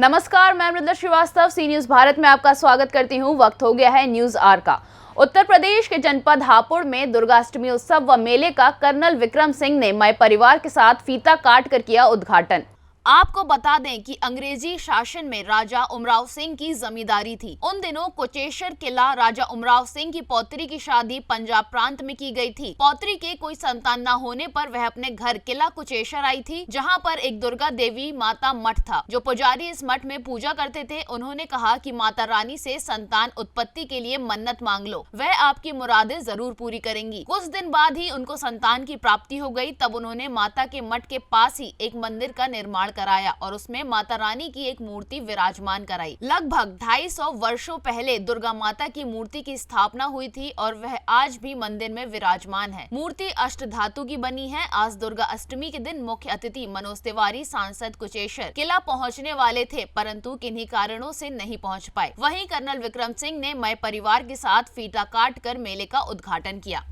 नमस्कार, मैं मृदुला श्रीवास्तव सी न्यूज भारत में आपका स्वागत करती हूं। वक्त हो गया है न्यूज आर का। उत्तर प्रदेश के जनपद हापुड़ में दुर्गाष्टमी उत्सव व मेले का कर्नल विक्रम सिंह ने मय परिवार के साथ फीता काट कर किया उद्घाटन। आपको बता दें कि अंग्रेजी शासन में राजा उमराव सिंह की जमींदारी थी। उन दिनों कुचेश्वर किला राजा उमराव सिंह की पौत्री की शादी पंजाब प्रांत में की गई थी। पौत्री के कोई संतान न होने पर वह अपने घर किला कुचेश्वर आई थी, जहां पर एक दुर्गा देवी माता मठ था। जो पुजारी इस मठ में पूजा करते थे, उन्होंने कहा कि माता रानी से संतान उत्पत्ति के लिए मन्नत मांग लो, वह आपकी मुरादें जरूर पूरी करेंगी। कुछ दिन बाद ही उनको संतान की प्राप्ति हो गई। तब उन्होंने माता के मठ के पास ही एक मंदिर का निर्माण कराया और उसमें माता रानी की एक मूर्ति विराजमान कराई। लगभग 250 वर्षों पहले दुर्गा माता की मूर्ति की स्थापना हुई थी और वह आज भी मंदिर में विराजमान है। मूर्ति अष्ट धातु की बनी है। आज दुर्गा अष्टमी के दिन मुख्य अतिथि मनोज तिवारी सांसद कुचेश्वर किला पहुंचने वाले थे, परंतु किन्हीं कारणों से नहीं पहुंच पाए। वहीं कर्नल विक्रम सिंह ने मय परिवार के साथ फीता काट कर मेले का उद्घाटन किया।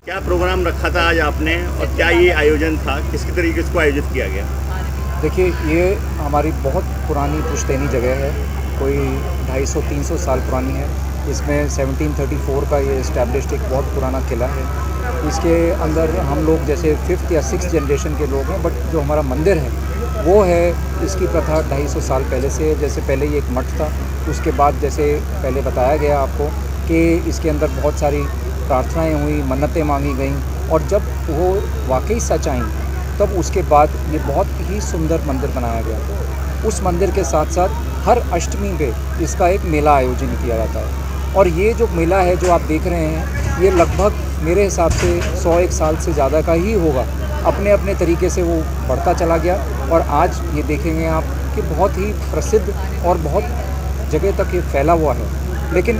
क्या प्रोग्राम रखा था आज आपने और क्या ये आयोजन था, किस तरीके से इसको आयोजित किया गया? देखिए, ये हमारी बहुत पुरानी पुश्तैनी जगह है, कोई 250-300 साल पुरानी है। इसमें 1734 का ये इस्टेब्लिश्ड एक बहुत पुराना किला है। इसके अंदर हम लोग जैसे 5th या 6th जनरेशन के लोग हैं, बट जो हमारा मंदिर है वो है, इसकी प्रथा 250 साल पहले से। जैसे पहले ये एक मठ था, उसके बाद जैसे पहले बताया गया आपको कि इसके अंदर बहुत सारी प्रार्थनाएँ हुई, मन्नतें मांगी गईं, और जब वो वाकई सच आईं तब उसके बाद ये बहुत ही सुंदर मंदिर बनाया गया। उस मंदिर के साथ साथ हर अष्टमी पे इसका एक मेला आयोजन किया जाता है। और ये जो मेला है जो आप देख रहे हैं, ये लगभग मेरे हिसाब से 101 साल से ज़्यादा का ही होगा। अपने अपने तरीके से वो बढ़ता चला गया और आज ये देखेंगे आप कि बहुत ही प्रसिद्ध और बहुत जगह तक ये फैला हुआ है। लेकिन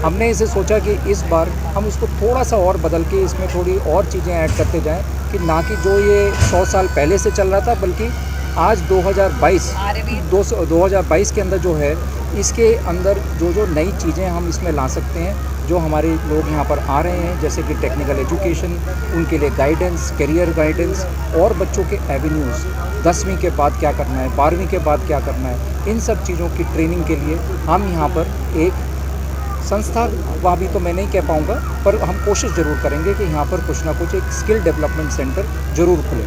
हमने इसे सोचा कि इस बार हम इसको थोड़ा सा और बदल के इसमें थोड़ी और चीज़ें ऐड करते जाएं, कि ना कि जो ये 100 साल पहले से चल रहा था, बल्कि आज 2022 के अंदर जो है, इसके अंदर जो नई चीज़ें हम इसमें ला सकते हैं। जो हमारे लोग यहाँ पर आ रहे हैं, जैसे कि टेक्निकल एजुकेशन, उनके लिए गाइडेंस, करियर गाइडेंस, और बच्चों के एवेन्यूज़, 10वीं के बाद क्या करना है, 12वीं के बाद क्या करना है, इन सब चीज़ों की ट्रेनिंग के लिए हम यहाँ पर एक संस्था, वह भी तो मैं नहीं कह पाऊँगा, पर हम कोशिश ज़रूर करेंगे कि यहाँ पर कुछ ना कुछ एक स्किल डेवलपमेंट सेंटर ज़रूर खुले।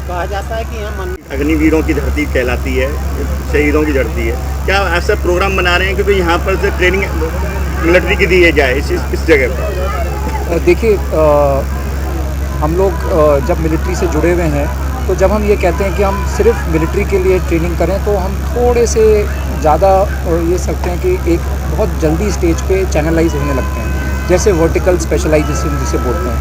कहा जाता है कि यहाँ अग्निवीरों की धरती कहलाती है, शहीदों की धरती है। क्या ऐसा प्रोग्राम बना रहे हैं क्योंकि यहाँ पर से ट्रेनिंग मिलिट्री की दी जाए इस जगह पर? देखिए, हम लोग जब मिलिट्री से जुड़े हुए हैं, तो जब हम ये कहते हैं कि हम सिर्फ मिलिट्री के लिए ट्रेनिंग करें, तो हम थोड़े से ज़्यादा ये सकते हैं कि एक बहुत जल्दी स्टेज पे चैनलाइज होने लगते हैं, जैसे वर्टिकल स्पेशलाइजेशन जिसे बोलते हैं।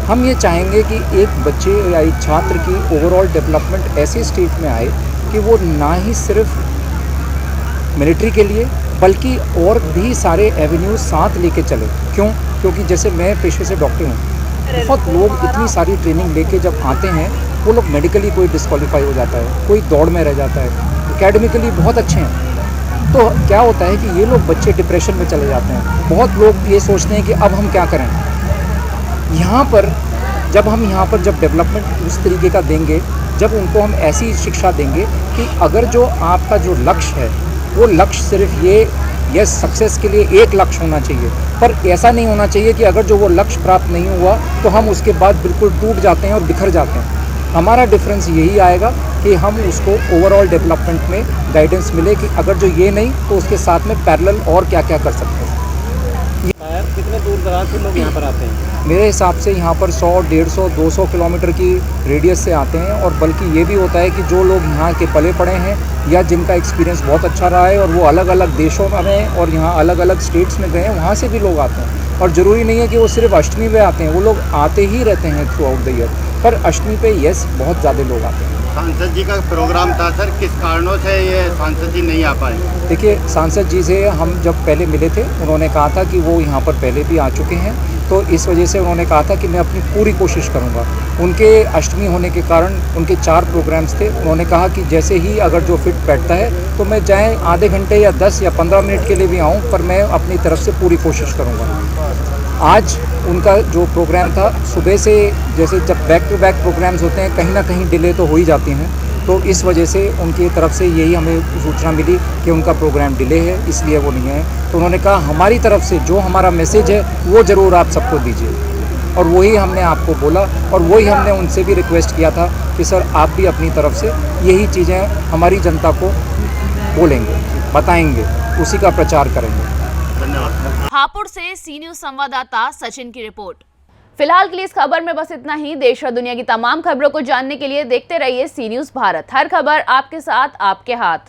हम ये चाहेंगे कि एक बच्चे या एक छात्र की ओवरऑल डेवलपमेंट ऐसे स्टेज में आए कि वो ना ही सिर्फ मिलिट्री के लिए बल्कि और भी सारे एवेन्यूज साथ लेके चले। क्योंकि जैसे मैं पेशे से डॉक्टर हूँ, बहुत लोग इतनी सारी ट्रेनिंग लेके जब आते हैं, वो लोग मेडिकली कोई डिस्क्वालीफाई हो जाता है, कोई दौड़ में रह जाता है, एकेडमिकली बहुत अच्छे हैं, तो क्या होता है कि ये लोग बच्चे डिप्रेशन में चले जाते हैं। बहुत लोग ये सोचते हैं कि अब हम क्या करें। यहाँ पर जब डेवलपमेंट उस तरीके का देंगे, जब उनको हम ऐसी शिक्षा देंगे कि अगर जो आपका जो लक्ष्य है, वो लक्ष्य सिर्फ ये सक्सेस के लिए एक लक्ष्य होना चाहिए, पर ऐसा नहीं होना चाहिए कि अगर जो वो लक्ष्य प्राप्त नहीं हुआ तो हम उसके बाद बिल्कुल टूट जाते हैं और बिखर जाते हैं। हमारा डिफरेंस यही आएगा कि हम उसको ओवरऑल डेवलपमेंट में गाइडेंस मिले कि अगर जो ये नहीं तो उसके साथ में पैरेलल और क्या क्या कर सकते हैं। कितने दूर दराज से लोग यहाँ पर आते हैं? मेरे हिसाब से यहाँ पर 100, 150, 200 किलोमीटर की रेडियस से आते हैं, और बल्कि ये भी होता है कि जो लोग यहाँ के पले पड़े हैं या जिनका एक्सपीरियंस बहुत अच्छा रहा है और वो अलग अलग देशों में और यहाँ अलग अलग स्टेट्स में गए हैं, वहाँ से भी लोग आते हैं। और ज़रूरी नहीं है कि वो सिर्फ अष्टमी पे आते हैं, वो लोग आते ही रहते हैं थ्रू आउट द ईयर, पर अष्टमी पे बहुत ज़्यादा लोग आते हैं। सांसद जी का प्रोग्राम था सर, किस कारणों से ये सांसद जी नहीं आ पाए? देखिए, सांसद जी से हम जब पहले मिले थे, उन्होंने कहा था कि वो यहाँ पर पहले भी आ चुके हैं, तो इस वजह से उन्होंने कहा था कि मैं अपनी पूरी कोशिश करूँगा। उनके अष्टमी होने के कारण उनके 4 प्रोग्राम्स थे। उन्होंने कहा कि जैसे ही अगर जो फिट बैठता है तो मैं चाहे आधे घंटे या 10 या 15 मिनट के लिए भी आऊँ, पर मैं अपनी तरफ से पूरी कोशिश करूँगा। आज उनका जो प्रोग्राम था सुबह से, जैसे जब बैक टू बैक प्रोग्राम्स होते हैं, कहीं ना कहीं डिले तो हो ही जाती हैं, तो इस वजह से उनकी तरफ से यही हमें सूचना मिली कि उनका प्रोग्राम डिले है, इसलिए वो नहीं है। तो उन्होंने कहा हमारी तरफ से जो हमारा मैसेज है वो ज़रूर आप सबको दीजिए, और वही हमने आपको बोला, और वही हमने उनसे भी रिक्वेस्ट किया था कि सर आप भी अपनी तरफ से यही चीज़ें हमारी जनता को बोलेंगे, बताएंगे, उसी का प्रचार करेंगे। धन्यवाद। हापुड़ से सी न्यूज संवाददाता सचिन की रिपोर्ट। फिलहाल के लिए इस खबर में बस इतना ही। देश और दुनिया की तमाम खबरों को जानने के लिए देखते रहिए सी न्यूज भारत। हर खबर आपके साथ, आपके हाथ।